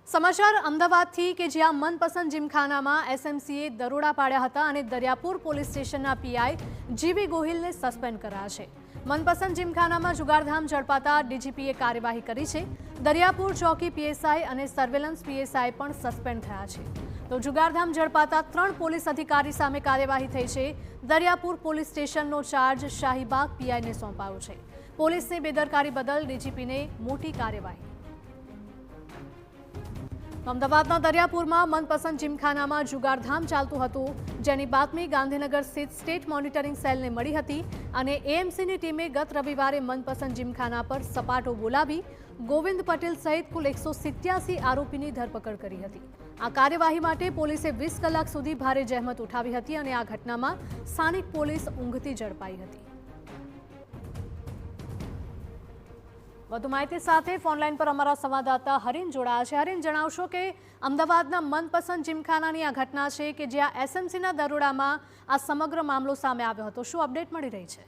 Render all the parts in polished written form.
સમાચાર અમદાવાદથી કે જ્યાં મનપસંદ જીમખાનામાં એસએમસીએ દરોડા પાડ્યા હતા અને દરિયાપુર પોલીસ સ્ટેશનના પીઆઈ જીવી ગોહિલને સસ્પેન્ડ કર્યા છે। મનપસંદ જીમખાનામાં જુગારધામ ઝડપાતા ડીજીપીએ કાર્યવાહી કરી છે। દરિયાપુર ચોકી પીએસઆઈ અને સર્વેલન્સ પીએસઆઈ પણ સસ્પેન્ડ થયા છે। તો જુગારધામ ઝડપાતા 3 પોલીસ અધિકારી સામે કાર્યવાહી થઈ છે। દરિયાપુર પોલીસ સ્ટેશનનો ચાર્જ શાહીબાગ પીઆઈને સોંપાયો છે। પોલીસની બેદરકારી બદલ ડીજીપીને મોટી કાર્યવાહી। અમદાવાદના દરિયાપુરમાં મનપસંદ જીમખાનામાં જુગારધામ ચાલતું હતું, જેની બાતમી ગાંધીનગર સ્થિત સ્ટેટ મોનિટરિંગ સેલને મળી હતી અને એએમસીની ટીમે ગત રવિવારે મનપસંદ જીમખાના પર સપાટો બોલાવી ગોવિંદ પટેલ સહિત કુલ 187 આરોપીની ધરપકડ કરી હતી। આ કાર્યવાહી માટે પોલીસે 20 કલાક સુધી ભારે જહેમત ઉઠાવી હતી અને આ ઘટનામાં સ્થાનિક પોલીસ ઊંઘતી ઝડપાઈ હતી। વધુ માહિતી સાથે ફોનલાઈન પર અમારા સંવાદદાતા હરીન જોડાયા છે। હરીન, જણાવશો કે અમદાવાદના મનપસંદ જીમખાનાની આ ઘટના છે કે જ્યાં એસએમસીના દરોડામાં આ સમગ્ર મામલો સામે આવ્યો હતો, શું અપડેટ મળી રહી છે?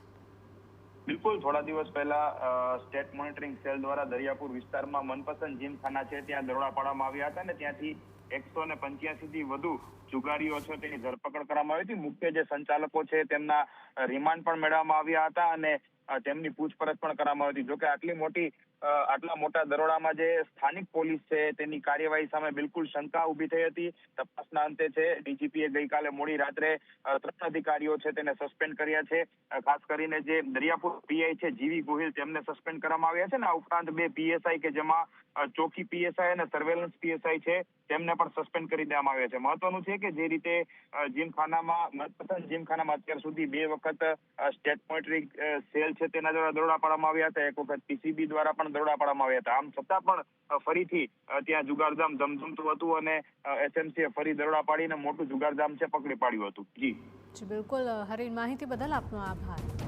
બિલકુલ, થોડા દિવસ પહેલા સ્ટેટ મોનિટરિંગ સેલ દ્વારા દરિયાપુર વિસ્તારમાં મનપસંદ જીમખાના છે ત્યાં દરોડા પાડવામાં આવ્યા હતા અને ત્યાંથી 185 થી વધુ જુગારીઓ છે તેની ધરપકડ કરવામાં આવી હતી। મુખ્ય જે સંચાલકો છે તેમના રિમાન્ડ પણ મેળવવામાં આવ્યા હતા અને તેમની પૂછપરછ પણ કરવામાં આવી હતી। જોકે આટલા મોટા દરોડામાં જે સ્થાનિક પોલીસ છે તેની કાર્યવાહી સામે બિલકુલ શંકા ઉભી થઈ હતી। તપાસના અંતે છે ડીજીપીએ ગઈકાલે મોડી રાત્રે 3 અધિકારીઓ છે તેને સસ્પેન્ડ કર્યા છે। ખાસ કરીને જે દરિયાપુર પીઆઈ છે જીવી ગોહિલ તેમને સસ્પેન્ડ કરવામાં આવ્યા છે ને આ ઉપરાંત 2 પીએસઆઈ કે જેમાં ચોકી પીએસઆઈ અને સર્વેલન્સ પીએસઆઈ છે તેમને પણ સસ્પેન્ડ કરી દેવામાં આવ્યા છે। મહત્વનું છે કે જે રીતે મનપસંદ જીમખાનામાં અત્યાર સુધી 2 વખત સ્ટેટ મોનિટરિંગ સેલ છે તેના દ્વારા દરોડા પાડવામાં આવ્યા હતા, એક વખત પીસીબી દ્વારા પણ દરોડા પાડવામાં આવ્યા હતા। આમ છતાં પણ ફરીથી ત્યાં જુગારધામ ધમધમતું હતું અને એસએમસીએ ફરી દરોડા પાડીને મોટું જુગારધામ છે પકડી પાડ્યું હતું। જી બિલકુલ હરીન, માહિતી બદલ આપનો આભાર।